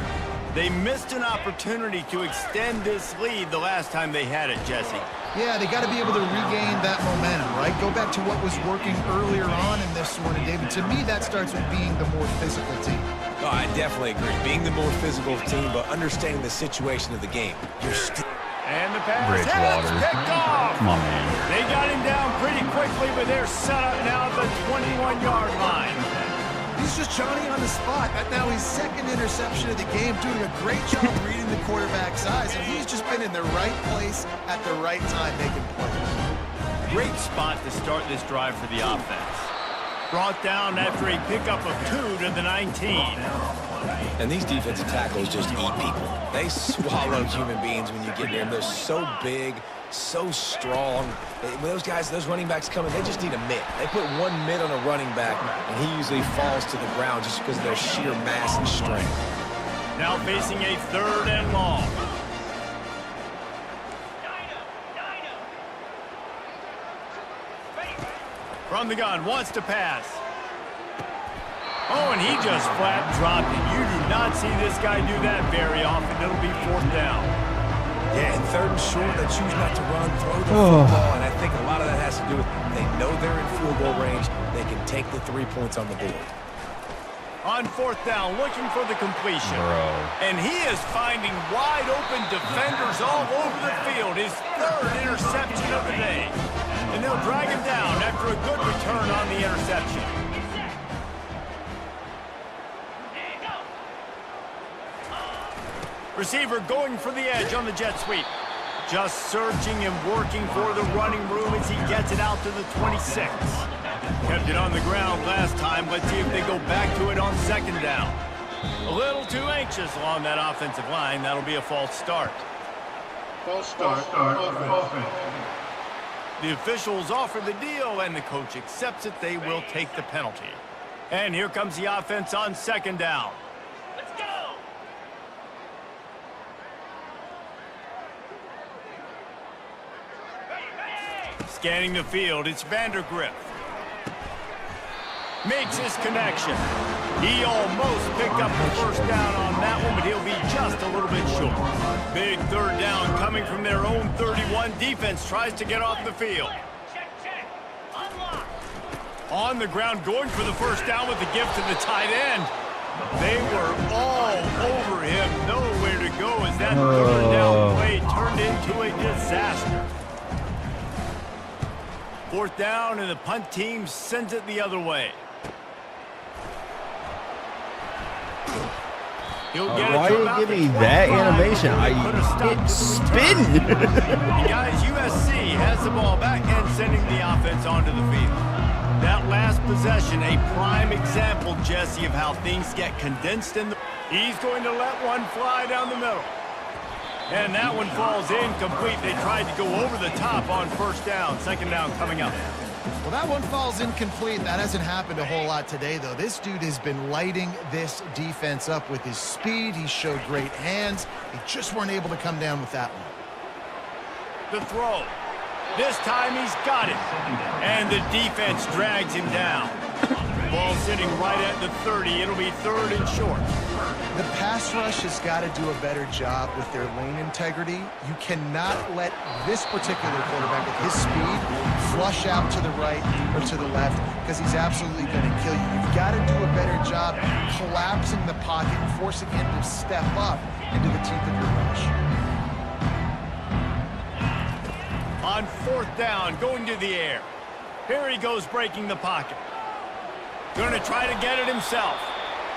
Speaker 2: They missed an opportunity to extend this lead the last time they had it, Jesse.
Speaker 3: Yeah, they got to be able to regain that momentum, right? Go back to what was working earlier on in this one. And, David, to me, that starts with being the more physical team.
Speaker 4: Oh, I definitely agree. Being the more physical team, but understanding the situation of the game. You're still...
Speaker 2: And the pass is picked off.
Speaker 1: Come on, man.
Speaker 2: They got him down pretty quickly, but they're set up now at the 21-yard line.
Speaker 3: He's just Johnny on the spot. Now his second interception of the game, doing a great job reading the quarterback's eyes. And he's just been in the right place at the right time making plays.
Speaker 2: Great spot to start this drive for the offense. Brought down after a pickup of 2 to the 19.
Speaker 4: And these defensive tackles just eat people. They swallow human beings when you get near them. They're so big, so strong. When those guys, those running backs come in, they just need a mitt. They put one mitt on a running back, and he usually falls to the ground just because of their sheer mass and strength.
Speaker 2: Now facing a 3rd and long. From the gun, wants to pass. Oh, and he just flat dropped it. You do not see this guy do that very often. It'll be 4th down.
Speaker 4: Yeah, and 3rd and short, they choose not to run, throw the football, and I think a lot of that has to do with they know they're in field goal range. They can take the 3 points on the board.
Speaker 2: On 4th down, looking for the completion. And he is finding wide open defenders all over the field. His 3rd interception of the day. And they'll drag him down after a good return on the interception. Receiver going for the edge on the jet sweep. Just searching and working for the running room as he gets it out to the 26. Kept it on the ground last time. Let's see if they go back to it on 2nd down. A little too anxious along that offensive line. That'll be a false start.
Speaker 6: False start. Offense.
Speaker 2: The officials offer the deal, and the coach accepts it. They will take the penalty. And here comes the offense on 2nd down. Let's go! Scanning the field, it's Vandergrift. Makes his connection. He almost picked up the 1st down on that one, but he'll be just a little bit short. Big 3rd down coming from their own 31. Defense tries to get off the field. Check. Unlock. On the ground, going for the 1st down with the gift to the tight end. They were all over him. Nowhere to go as that 3rd down play turned into a disaster. 4th down, and the punt team sends it the other way.
Speaker 1: Why are you giving me that animation? I hit spin.
Speaker 2: Guys, USC has the ball back and sending the offense onto the field. That last possession, a prime example, Jesse, of how things get condensed in the... He's going to let one fly down the middle. And that one falls incomplete. They tried to go over the top on 1st down. 2nd down coming up.
Speaker 3: Well, that one falls incomplete. That hasn't happened a whole lot today, though. This dude has been lighting this defense up with his speed. He showed great hands. They just weren't able to come down with that one.
Speaker 2: The throw. This time he's got it. And the defense drags him down. Ball sitting right at the 30. It'll be 3rd and short.
Speaker 3: The pass rush has got to do a better job with their lane integrity. You cannot let this particular quarterback with his speed flush out to the right or to the left because he's absolutely going to kill you. You've got to do a better job collapsing the pocket and forcing him to step up into the teeth of your rush.
Speaker 2: On 4th down, going to the air. Here he goes breaking the pocket. Going to try to get it himself.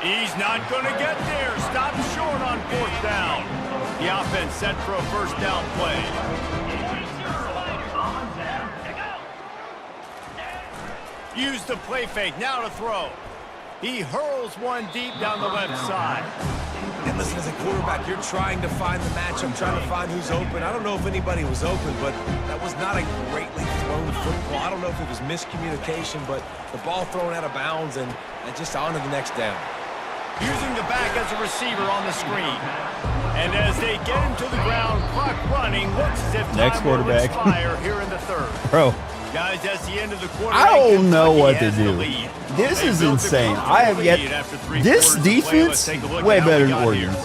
Speaker 2: He's not going to get there. Stop short on 4th down. The offense set for a 1st down play. Use the play fake. Now to throw. He hurls one deep down the left side.
Speaker 4: And listen, as a quarterback, you're trying to find the matchup, trying to find who's open. I don't know if anybody was open, but that was not a greatly thrown football. I don't know if it was miscommunication, but the ball thrown out of bounds and just on to the next down.
Speaker 2: Using the back as a receiver on the screen. And as they get him to the ground, clock running, looks as if time will expire here in the 3rd.
Speaker 1: Bro.
Speaker 2: Guys, that's the end of the quarter.
Speaker 1: I don't know what to do. This is insane. I have yet. This defense, way better than Oregon's.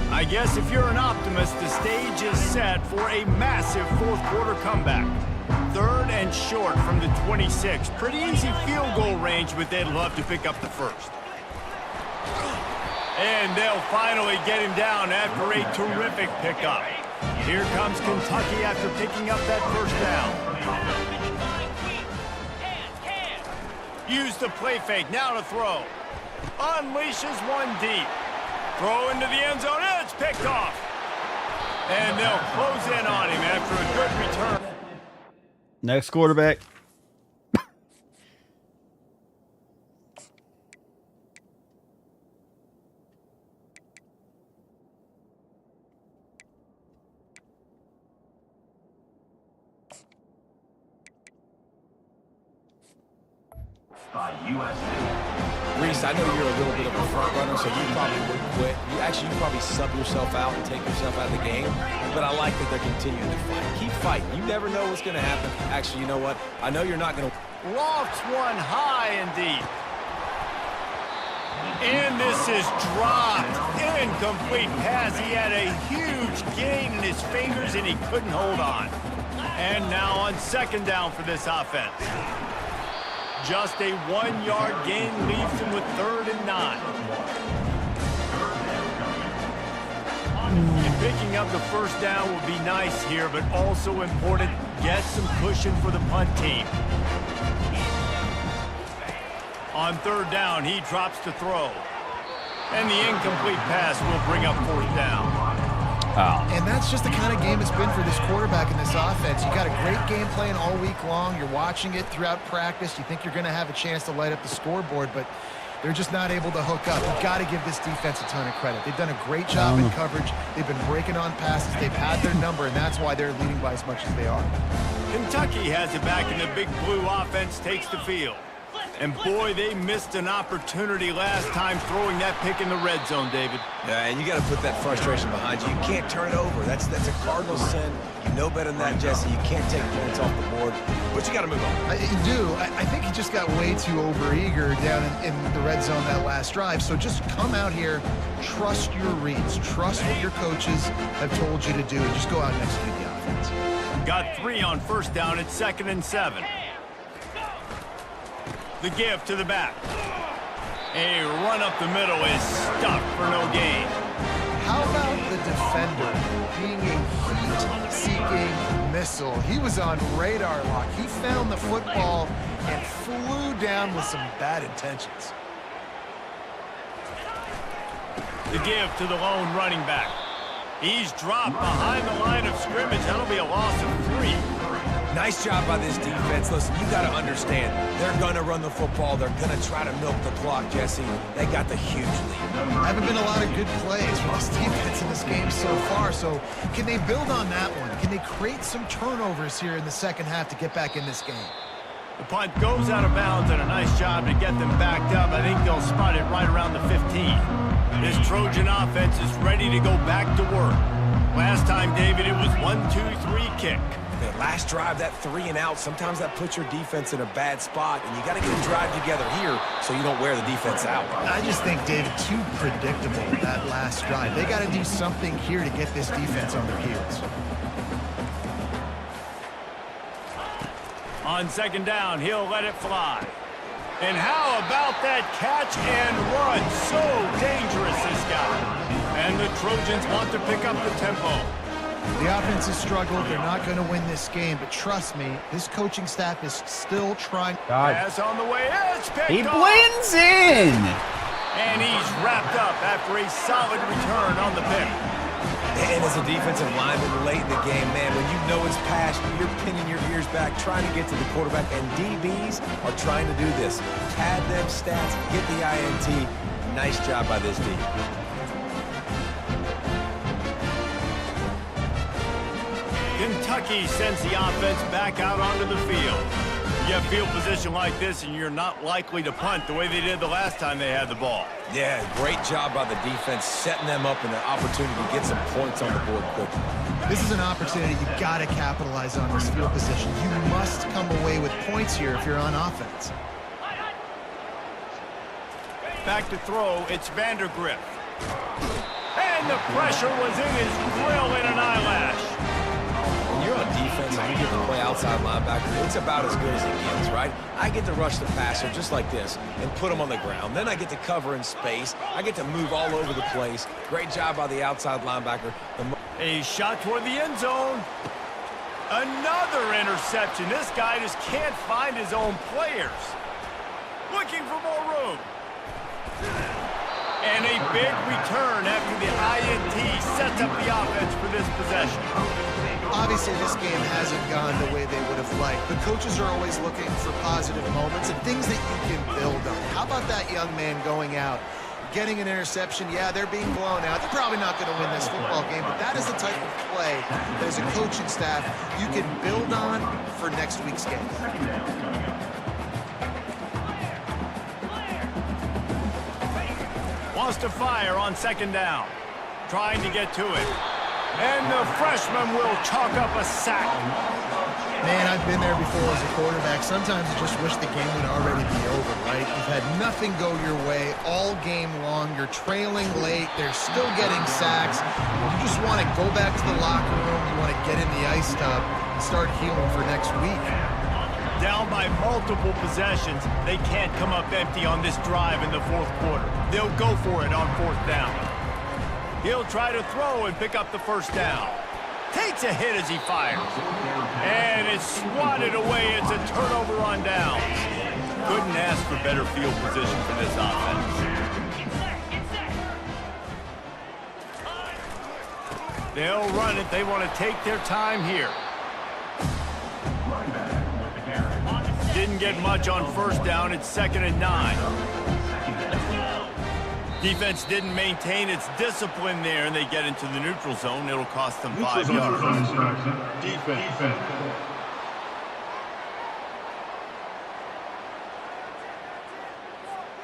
Speaker 2: I guess if you're an optimist, the stage is set for a massive 4th quarter comeback. 3rd and short from the 26. Pretty easy field goal range, but they'd love to pick up the 1st. And they'll finally get him down after a terrific pickup. Here comes Kentucky after picking up that 1st down. Use the play fake, now to throw. Unleashes one deep. Throw into the end zone, it's picked off. And they'll close in on him after a good return.
Speaker 1: Next quarterback.
Speaker 7: By USC.
Speaker 4: Reese, I know you're a little bit of a front runner, so you probably would quit. You probably sub yourself out and take yourself out of the game. But I like that they're continuing to fight. Keep fighting. You never know what's going to happen. Actually, you know what? I know you're not going to.
Speaker 2: Lofts one high and deep. And this is dropped. Incomplete pass. He had a huge gain in his fingers and he couldn't hold on. And now on 2nd down for this offense. Just a 1-yard gain leaves him with 3rd and 9. And picking up the 1st down will be nice here, but also important, get some cushion for the punt team. On 3rd down, he drops to throw. And the incomplete pass will bring up 4th down.
Speaker 3: And that's just the kind of game it's been for this quarterback in this offense. You got a great game plan all week long. You're watching it throughout practice. You think you're going to have a chance to light up the scoreboard, but they're just not able to hook up. You've got to give this defense a ton of credit. They've done a great job in coverage. They've been breaking on passes. They've had their number, and that's why they're leading by as much as they are.
Speaker 2: Kentucky has it back, and the big blue offense takes the field. And boy, they missed an opportunity last time throwing that pick in the red zone, David.
Speaker 4: Yeah, and you got to put that frustration behind you. You can't turn it over. That's a cardinal sin. You know better than that, Jesse. You can't take points off the board, but you got to move on.
Speaker 3: You do. I think he just got way too overeager down in the red zone that last drive. So just come out here, trust your reads, trust what your coaches have told you to do, and just go out and execute the offense.
Speaker 2: Got 3 on 1st down at 2nd and 7. The give to the back. A run up the middle is stuffed for no gain.
Speaker 3: How about the defender being a heat-seeking missile? He was on radar lock. He found the football and flew down with some bad intentions.
Speaker 2: The give to the lone running back. He's dropped behind the line of scrimmage. That'll be a loss of 3.
Speaker 4: Nice job by this defense. Listen, you got to understand, they're going to run the football. They're going to try to milk the clock, Jesse. They got the huge lead.
Speaker 3: Haven't been a lot of good plays for this defense in this game so far, so can they build on that one? Can they create some turnovers here in the second half to get back in this game?
Speaker 2: The punt goes out of bounds, and a nice job to get them backed up. I think they'll spot it right around the 15. This Trojan offense is ready to go back to work. Last time, David, it was 1-2-3 kick.
Speaker 4: Man, last drive, that 3 and out, sometimes that puts your defense in a bad spot, and you got to get a drive together here so you don't wear the defense out.
Speaker 3: I just think, David, too predictable, that last drive. They got to do something here to get this defense on their heels.
Speaker 2: On second down, he'll let it fly. And how about that catch and run? So dangerous, this guy. And the Trojans want to pick up the tempo.
Speaker 3: The offense has struggled. They're not going to win this game, but trust me, this coaching staff is still trying.
Speaker 2: Pass on the way. It's picked
Speaker 1: He
Speaker 2: off.
Speaker 1: blends in.
Speaker 2: And he's wrapped up after a solid return on the pick.
Speaker 4: And as a defensive lineman late in the game, man, when you know it's passed, you're pinning your ears back, trying to get to the quarterback, and DBs are trying to do this. Pad them stats, get the INT. Nice job by this D.
Speaker 2: Kentucky sends the offense back out onto the field. You have field position like this, and you're not likely to punt the way they did the last time they had the ball.
Speaker 4: Yeah, great job by the defense, setting them up in an opportunity to get some points on the board quickly.
Speaker 3: This is an opportunity you've got to capitalize on this field position. You must come away with points here if you're on offense.
Speaker 2: Back to throw, it's Vandergrift. And the pressure was in his grill in an eyelash.
Speaker 4: When you're on defense and you get to play outside linebacker, it's about as good as it gets, right? I get to rush the passer just like this and put him on the ground. Then I get to cover in space. I get to move all over the place. Great job by the outside linebacker.
Speaker 2: A shot toward the end zone. Another interception. This guy just can't find his own players. Looking for more room. And a big return after the INT sets up the offense for this possession.
Speaker 3: Obviously, this game hasn't gone the way they would have liked. The coaches are always looking for positive moments and things that you can build on. How about that young man going out, getting an interception? Yeah, they're being blown out. They're probably not going to win this football game, but that is the type of play that as a coaching staff you can build on for next week's game.
Speaker 2: Wants to fire on second down. Trying to get to it. And the freshman will chalk up a sack.
Speaker 3: Man, I've been there before as a quarterback. Sometimes you just wish the game would already be over, right? You've had nothing go your way all game long. You're trailing late. They're still getting sacks. You just want to go back to the locker room. You want to get in the ice tub and start healing for next week.
Speaker 2: Down by multiple possessions, they can't come up empty on this drive in the fourth quarter. They'll go for it on fourth down. He'll try to throw and pick up the first down. Takes a hit as he fires. And it's swatted away. It's a turnover on downs. Couldn't ask for better field position for this offense. They'll run it. They want to take their time here. Didn't get much on first down. It's 2nd and 9. Defense didn't maintain its discipline there, and they get into the neutral zone. It'll cost them 5 yards.
Speaker 6: Defense.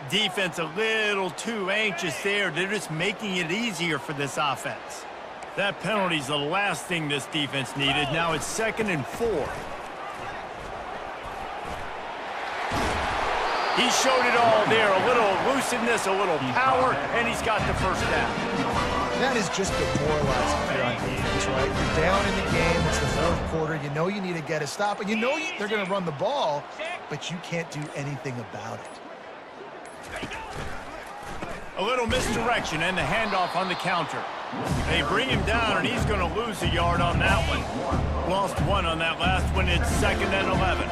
Speaker 2: Defense a little too anxious there. They're just making it easier for this offense. That penalty's the last thing this defense needed. Now it's 2nd and 4. He showed it all there. A little elusiveness, a little power, and he's got the first down.
Speaker 3: That is just demoralizing if you're on defense, right? You're down in the game. It's the fourth quarter. You know you need to get a stop, and you know they're going to run the ball, but you can't do anything about it.
Speaker 2: A little misdirection and the handoff on the counter. They bring him down, and he's going to lose a yard on that one. Lost 1 on that last one. It's 2nd and 11.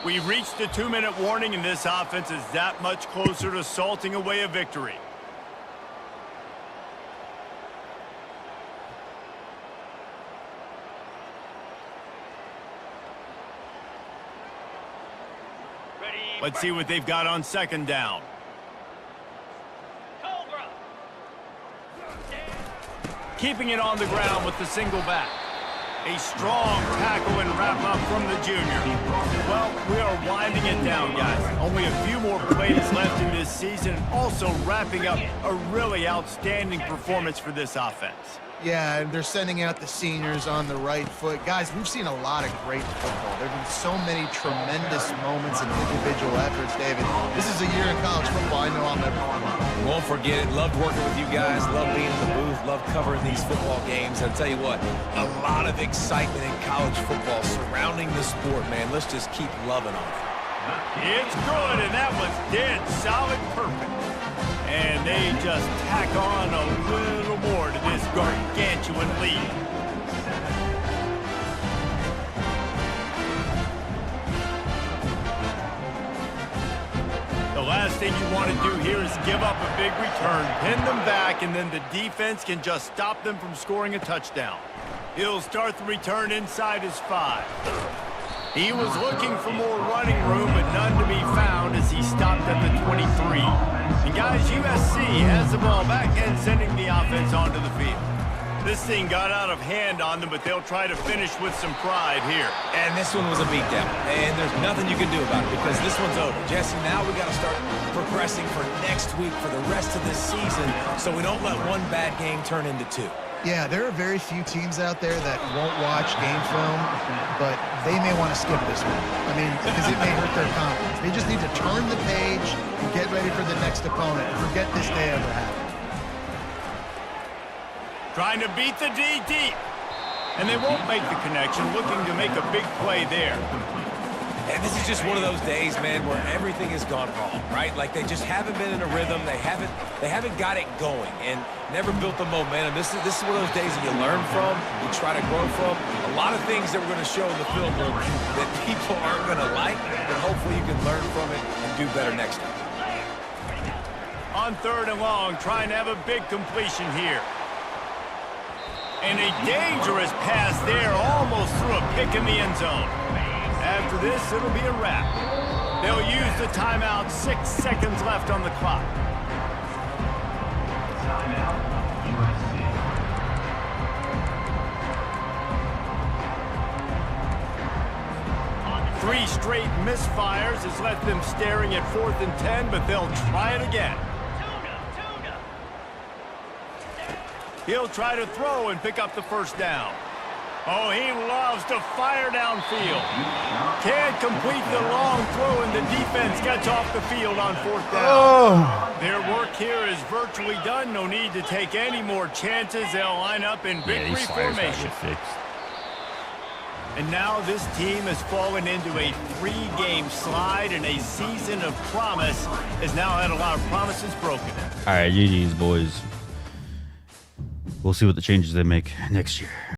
Speaker 2: We've reached the 2-minute warning, and this offense is that much closer to salting away a victory. Let's see what they've got on second down. Keeping it on the ground with the single back. A strong tackle and wrap up from the junior. Well, we are winding it down, guys. Only a few more plays left in this season, also wrapping up a really outstanding performance for this offense.
Speaker 3: Yeah, and they're sending out the seniors on the right foot. Guys, we've seen a lot of great football. There have been so many tremendous moments and individual efforts, David. This is a year in college football I know I'll never forget.
Speaker 4: Won't forget it. Loved working with you guys. Loved being in the booth. Loved covering these football games. I'll tell you what, a lot of excitement in college football surrounding the sport, man. Let's just keep loving on it.
Speaker 2: It's good, and that was dead solid perfect. And they just tack on a little more to this gargantuan lead. The last thing you want to do here is give up a big return, pin them back, and then the defense can just stop them from scoring a touchdown. He'll start the return inside his 5. He was looking for more running room, but none to be found as he stopped at the 23. And guys, USC has the ball back and sending the offense onto the field. This thing got out of hand on them, but they'll try to finish with some pride here.
Speaker 4: And this one was a beatdown, and there's nothing you can do about it because this one's over. Jesse, now we got to start progressing for next week for the rest of this season so we don't let one bad game turn into 2.
Speaker 3: Yeah, there are very few teams out there that won't watch game film, but they may want to skip this one. I mean, because it may hurt their confidence. They just need to turn the page and get ready for the next opponent and forget this day ever happened.
Speaker 2: Trying to beat the D deep. And they won't make the connection, looking to make a big play there.
Speaker 4: And this is just one of those days, man, where everything has gone wrong, right? Like they just haven't been in a rhythm. They haven't got it going and never built the momentum. This is one of those days that you learn from, you try to grow from. A lot of things that we're going to show in the film that people aren't going to like, but hopefully you can learn from it and do better next time.
Speaker 2: On 3rd and long, trying to have a big completion here. And a dangerous pass there, almost threw a pick in the end zone. After this, it'll be a wrap. They'll use the timeout, 6 seconds left on the clock.
Speaker 7: Timeout, USC.
Speaker 2: 3 straight misfires has left them staring at 4th and 10, but they'll try it again. He'll try to throw and pick up the first down. Oh, he loves to fire downfield. Can't complete the long throw, and the defense gets off the field on 4th down.
Speaker 1: Oh.
Speaker 2: Their work here is virtually done. No need to take any more chances. They'll line up in victory formation. And now this team has fallen into a 3-game slide, and a season of promise has now had a lot of promises broken.
Speaker 1: All right, GG's, boys. We'll see what the changes they make next year.